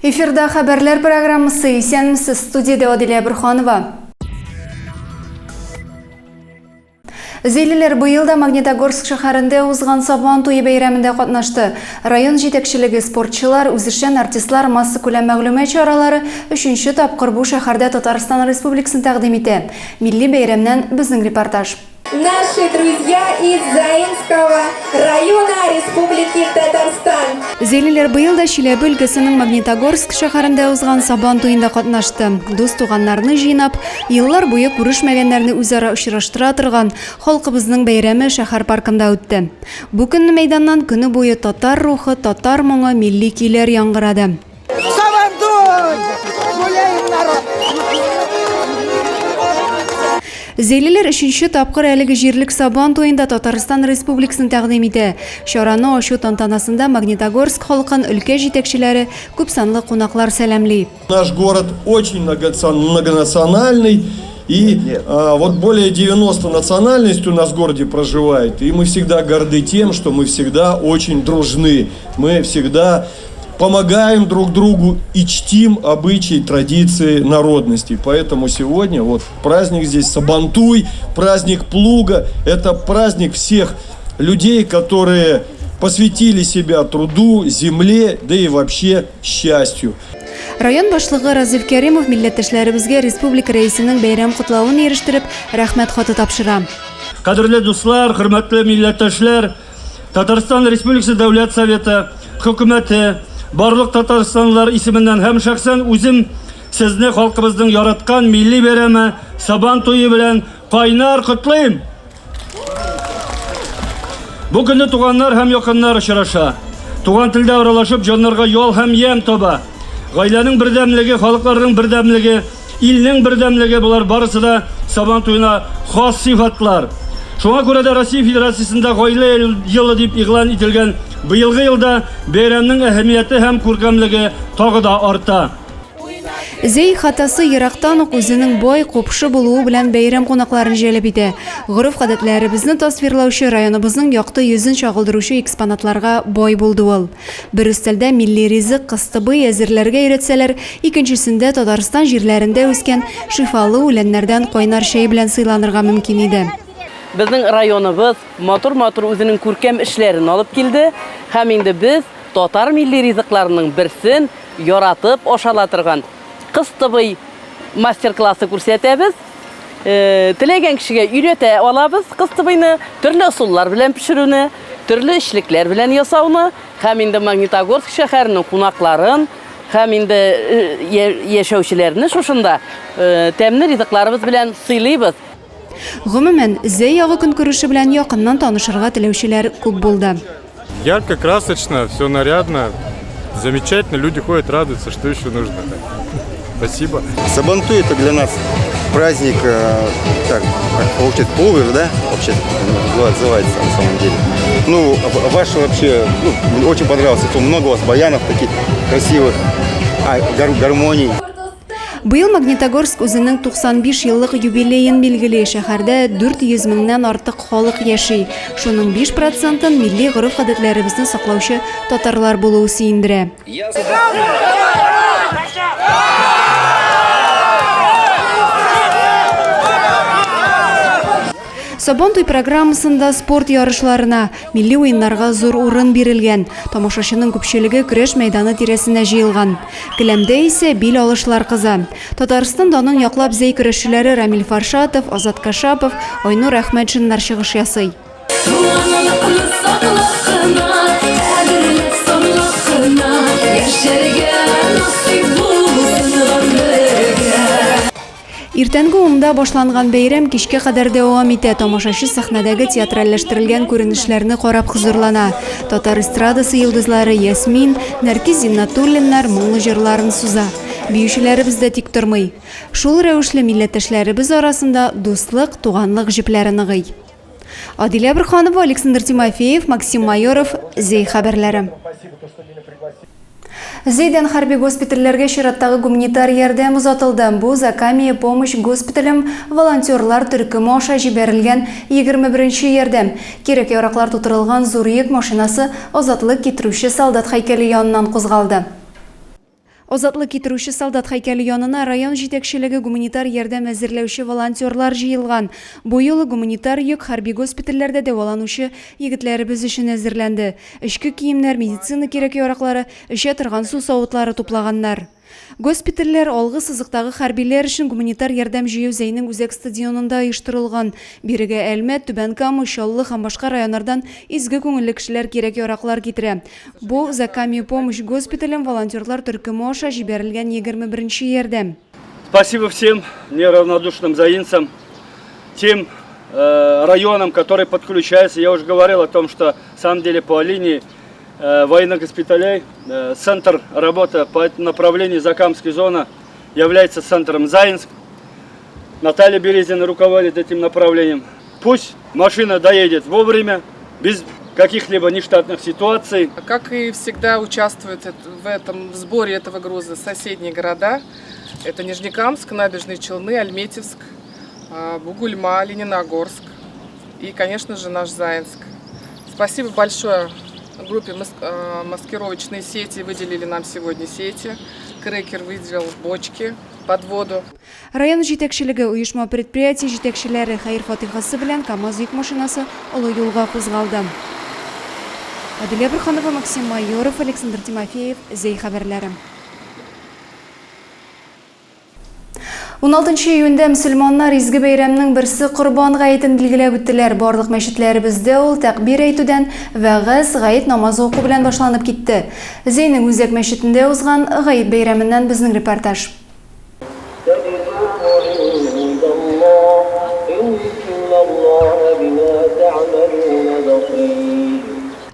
Эфирда хабарлар программасы исәнмесез, студияда Адилия Бурханова. Зейлелер быйылда Магнитогорск шәһәрендә узган Сабан туйы бәйрәмендә катнашты. Район җитәкчелеге, спортчылар, үзешчән артистлар масса күләм мәгълүмат чаралары 3нче тапкыр бу шәһәрдә Татарстан Республикасын тәкъдим итә. Милли бәйрәмнән безнең репортаж. Наши друзья из Заинского района Республики Татарстан. Зейлелер быйылда Чиләбе өлкәсенең Магнитогорск шәһәрендә узган Сабан туйында катнашты. Дус туганнарны җыйнап, еллар буе күрешмәгәннәрне үзара очраштыра торган халкыбызның бәйрәме шәһәр паркында үтте. Бу көнне мәйданнан көне буе татар рухы, татар моңы, милли көйләр яңгырады. Сабан туй! Гуляем, народ! Зейлелер 3нче тапкыр әлеге җирлек Сабан туйында Татарстан Республикасын тәкъдим итә. Чараны ачу тантанасында Магнитогорск халкын өлкә җитәкчеләре, күп санлы кунаклар сәламли. Наш город очень многонациональный, и вот более 90 национальностей у нас в городе проживает. И мы всегда горды тем, что мы всегда очень дружны. Мы всегда помогаем друг другу и чтим обычаи, традиции народности. Поэтому сегодня вот праздник здесь Сабантуй, праздник плуга. Это праздник всех людей, которые посвятили себя труду, земле, да и вообще счастью. Район башлыгы Разиф Кәримов милләттәшләребезгә республика рәисенең бәйрәм котлавын ирештиреп, рәхмәт хаты тапшыра. Кадерле дуслар, хөрмәтле милләттәшләр, Татарстан Республикасы Дәүләт Советы, хөкүмәте, барлык татарстанлылар исеменнән һәм шәхсән үзем сезне халкыбызның яраткан милли бәйрәме Сабан туйы белән кайнар котлыйм. Бу көнне туганнар һәм якыннар очраша. Туган телдә аралашып җаннарга ял һәм ям таба. Гаиләнең бердәмлеге, халыкларның бердәмлеге, илнең бердәмлеге булар барысы да Сабан туена хас сыйфатлар. Шуңа күрә дә Россия Федерациясендә гаилә елы дип игълан ителгән быелгы елда бәйрәмнең әһәмияте һәм күркәмлеге тагы да арта. Зей хатасы ерактан ук үзенең бай, купшы булуы белән бәйрәм кунакларын җәлеп итә. Гореф-гадәтләребезне тасвирлаучы, районыбызның якты йөзен чагылдыручы экспонатларга бай булды ул. Бер өстәлдә милли ризык, кыстыбый әзерләргә өйрәтсәләр, икенчесендә Татарстан җирләрендә үскән шифалы үләннәрдән кайнар чәй белән сыйланырга мөмкин иде. Безнең районыбыз матур үзенең күркәм эшләрен алып килде, һәм инде без татар милли ризыкларының берсен яратып ашалатырган кыстыбый мастер-классы күрсәтәбез. Теләгән кешегә өйрәтә алабыз кыстыбыйны, төрле усуллар белән пешерүне, төрле эшлекләр белән ясауны, һәм инде Магнитогорск шәһәренең кунакларын, һәм инде яшәүчеләрне шушында тәмле ризыкларыбыз белән сыйлыйбыз. Гомумән, Зей ягы көнкүреше белән якыннан танышырга теләүчеләр күп булды. Ярко, красочно, все нарядно, замечательно, люди ходят, радуются, что еще нужно. Спасибо. Сабантуй — это для нас праздник, так, получается, повар, да, вообще называется на самом деле. Ну, ваш вообще, мне очень понравился, много у вас баянов таких красивых, гармоний. Быел Магнитогорск үзенең 95 еллык юбилейын билгели, шәһәрдә 400 меңнән артык халык яши. Шуның 5%-ын милли гореф-гадәтләребезне саклаучы татарлар булуы сөендерә. Сабан туй программасында спорт ярышларына, милли уеннарга зур урын бирелгән. Тамашачының күпчелеге көрәш мәйданы тирәсенә җыелган. Келәмдә исә бил алышлар кыза. Татарстан данын яклап Зей көрәшчеләре Рамил Фаршатов, Азат Кашапов, Айнур Әхмәтшиннар чыгыш ясый. Иртәнге унда башланган бәйрәм кичкә кадәр дәвам итә. Тамашачы сәхнәдәге театральләштерелгән күренешләрне карап хозурлана. Татар эстрадасы йолдызлары Ясмин, Нәркиз Зиннатуллиннар моңлы җырларын суза. Биючеләребез дә тик тормый. Шул рәвешле милләттәшләребез арасында дуслык, туганлык җепләре ныгый. Адилия Бурханова, Александр Тимофеев, Максим Майоров, Зей хәбәрләре. Зейден хәрби госпитальләргә чираттагы гуманитар ярдәм узатылды. Бу Закамия помощь госпиталем волонтерлар төркеме аша җибәрелгән 21-нче ярдәм. Кирәк-яраклар тутырылган зур йөк машинасы азатлык китерүче солдат һәйкәле яныннан кузгалды. Озатлык китерүче солдат һәйкәле янына район җитәкчелеге гуманитар ярдәм әзерләүче волонтерлар җыелган. Бу юлы гуманитар йөк хәрби госпитальләрдә дәваланучы егетләребез өчен әзерләнде. Эчке киемнәр, медицина кирәк-яраклары, эчә торган су савытлары туплаганнар. Госпитальләр алгы сызыктагы хәрбиләр өчен гуманитар ярдәм җыю Зәйнең үзәк стадионында оештырылган. Бирегә Әлмәт, Түбән Кама, Чаллы һәм башка районнардан изге күңелле кешеләр кирәк-яраклар китерә. Бу Заками помощь госпиталем волонтерлар төркеме аша җибәрелгән 21-нче ярдәм. Спасибо всем неравнодушным заинцам, тем районам, которые подключаются. Я уже говорил о том, что на самом деле по линии военных госпиталей центр работы по направлению Закамская зона является центром Заинск. Наталья Березина руководит этим направлением. Пусть машина доедет вовремя, без каких-либо нештатных ситуаций. Как и всегда участвуют в этом сборе этого груза соседние города. Это Нижнекамск, Набережные Челны, Альметьевск, Бугульма, Лениногорск и, конечно же, наш Заинск. Спасибо большое группе «Маскировочные сети». Выделили нам сегодня сети. Крекер выделил бочки под воду. Район җитәкчелеге оешма предприятие җитәкчеләре хәйр фатихасы белән КАМАЗ йөк машинасы олы юлга кузгалды. Адилә Бруханова, Максим Майоров, Александр Тимофеев, Зәй хәбәрләре. 16 июньдә мөселманнар изге бәйрәмнең берсе Корбан гаетен билгеләп үттеләр. Барлык мәчетләребездә ул тәкбир әйтүдән вәгазь, гает намазы уку белән башланып китте. Зәйнең үзәк мәчетендә узган гает бәйрәменнән безнең репортаж.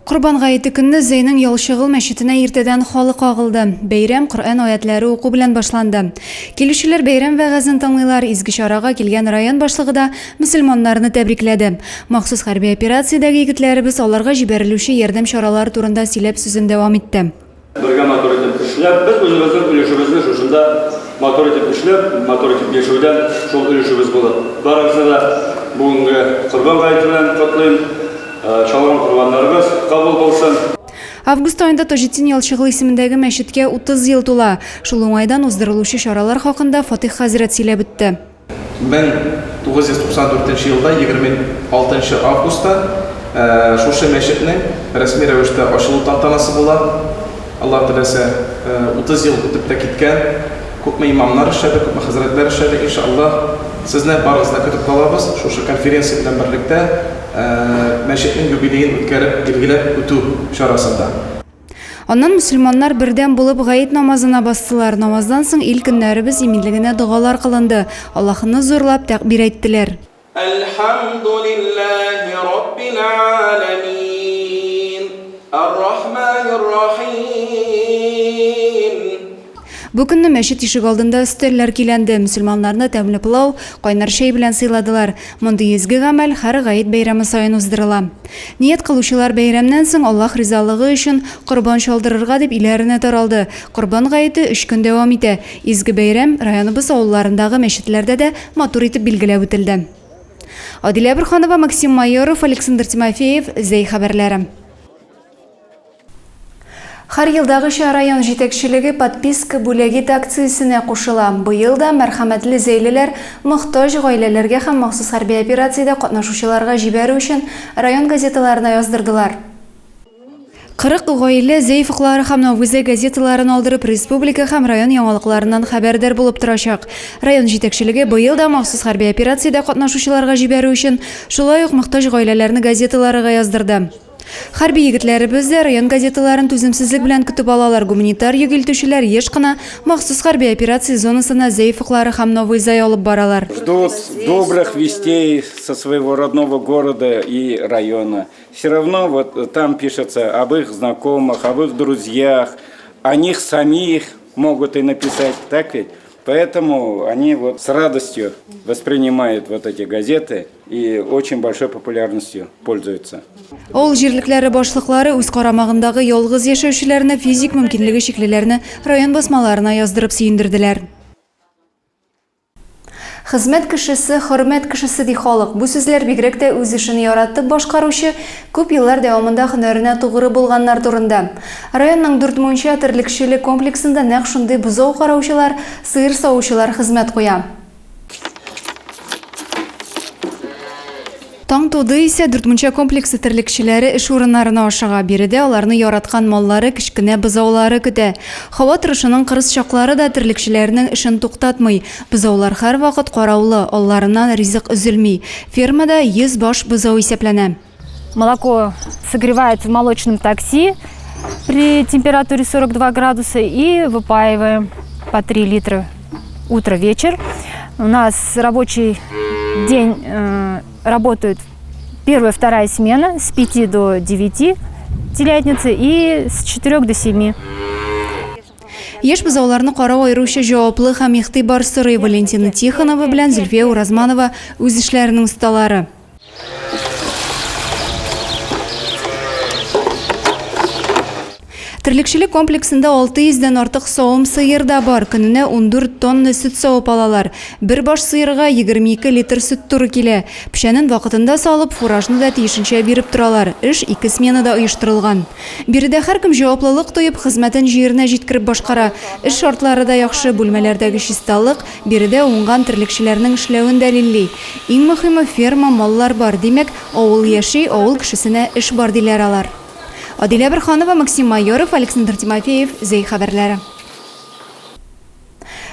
Корбан гаете көнне Зәйнең Ялчыгыл мәчетенә иртәдән халык агылды. Бәйрәм Коръән аятлары уку белән башланды. Килүчеләр бәйрәм вәгазен тыңлыйлар. Изге чарага килгән район башлыгы да мөселманнарны тәбрикләде. Махсус хәрби операциядәге егетләребез аларга җибәрелүче ярдәм чаралары турында сөйләп сүзен дәвам итте. Бергә мотор итеп эшләп, без үзебезнең өлешебезне шушында мотор итеп эшләп, мотор итеп яшәүдән шул өлешебез булыр. Барыгызны да бүгенге Корбан гаете белән котлыйм. Чалган корбаннарыбыз кабул булсын. Август айында Тожетин Ялчыгыл исемендәге мәчеткә 30 ел тула. Шул уңайдан уздырылучы чаралар хакында Фатих хәзрәт сөйләп үтте. 1994 елда 26 августта шушы мәчетнең рәсми рәвештә ачылу тантанасы була. Аллаһ теләсә 30 ел үтеп тә киткән. Күпме имамнар эшләде, күпме хәзрәтләр эшләде. Иншаллаһ, сезне барыгызны көтеп калабыз. Шушы конференция белән берлектә мәчетнең юбилеен үткәреп билгеләп үтү чарасында. Аннан мөселманнар бердәм булып гает намазына бастылар. Намаздан соң ил көннәребез иминлегенә дугалар кылынды. Аллаһны зурлап тәкбир әйттеләр. Алхамдулиллаһи раббил аламин. Ар-рахманир рахим. Бу көнне мәчет ишек алдында өстәлләр киләнде. Мөселманнарны тәмле пылау, кайнар чәй белән сыйладылар. Мондый изге гамәл һәр гает бәйрәме саен уздырыла. Ният кылучылар бәйрәмнән соң Аллаһ ризалыгы өчен корбан чалдырырга дип иләренә таралды. Корбан гаете 3 көн дәвам итә. Изге бәйрәм районыбыз авылларындагы мәчетләрдә дә матур итеп билгеләп үтелде. Адилә Бруханова, Максим Майоров, Александр Тимофеев, Зәй хәбәрләре. Һәр елдагыча район җитәкчелеге подписка бүләге акциясенә кушыла. Быел да мәрхәмәтле зәйлеләр мохтаҗ гаиләләргә һәм махсус хәрби операциядә катнашучыларга җибәрү өчен район газеталарына яздырдылар. 40 гаилә зәйфләре һәм Новгызы газеталарын алдырып республика һәм район яңалыкларыннан хәбәрдар булып торачак. Район җитәкчелеге быел да махсус хәрби операциядә катнашучыларга җибәрү өчен шулай ук мохтаҗ гаиләләрне газеталарга яздырды. Хәрби егетләребез дә район газеталарын түземсезлек белән көтеп алалар. Гуманитар йөгелтүчеләр еш кына махсус хәрби операция зонасына зәйфләре һәм Новый Зай алып баралар. Ждут добрых вестей со своего родного города и района. Все равно вот там пишется об их знакомых, об их друзьях, о них самих могут и написать, так ведь? Поэтому они вот с радостью воспринимают вот эти газеты и очень большой популярностью пользуются. Ол җирлекләре башлыклары үз карамагындагы ялгыз яшәүчеләрне физик мөмкинлеге чиклеләрне район басмаларына яздырып сөендерделәр. Хезмәт кешесе, хөрмәт кешесе ди халык. Бу сүзләр бигрәк тә үз эшен яратып башкаручы, күп еллар дәвамында һөнәренә тугры булганнар турында. Районның 4 муенча терлекчелек комплексында нәкъ шундый бозау караучылар, сыер саучылар хезмәт куя. Таң туды исә 4 комплексы терлекчеләре эш урыннарына ашыга. Биредә аларны яраткан маллары, кечкенә бозаулары көтә. Һава торышының кырыс чаклары да терлекчеләрнең эшен туктатмый. Бозаулар һәр вакыт караулы, алларыннан ризык өзелми. Фермада 100 баш бозау исәпләнә. Молоко согревается в молочном такси при температуре 42 градуса и выпаиваем по 3 литра утро-вечер. У нас рабочий день работают первая, вторая смена с 5 до 9 телятницы и с 4 до 7. Еш бозауларны карау аеруча җаваплы һәм игътибар сорый. Валентина Тихонова белән Зөлфия Уразманова үз эшләренең осталары. Терлекчелек комплексында 600-дән артык савым сыер да бар. Көненә 14 тонна сөт савып алалар. Бер баш сыерга 22 литр сөт туры килә. Пешәнен вакытында салып, фуражны да тиешенчә биреп торалар. Эш 2 сменада оештырылган. Биредә һәркем җаваплылык тоеп, хезмәтен җиренә җиткереп башкара. Эш шартлары да яхшы, бүлмәләрдәге чисталык биредә уңган терлекчеләрнең эшләвен дәлилли. Иң мөһиме, ферма, маллар бар. Димәк, авыл яши, авыл кешесенә эш бар диләр алар. Адилә Берханова, Максим Майоров, Александр Тимофеев, Зей хәбәрләре.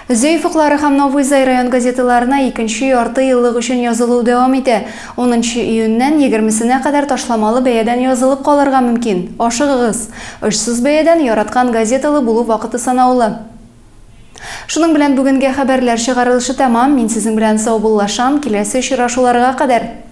Зей фуклары һәм Новый Зай район газеталарына 2нче ярты еллык өчен язылу дәвам итә. 10 июньнән 20-сенә кадәр ташламалы бәядән язылып калырга мөмкин. Ашыгыгыз. Эшсез бәядән яраткан газеталы булу вакыты санаулы. Шуның белән бүгенгә хәбәрләр чыгарылышы тәмам. Мин сезнең белән сау буллашам. Киләсе очрашуларга кадәр.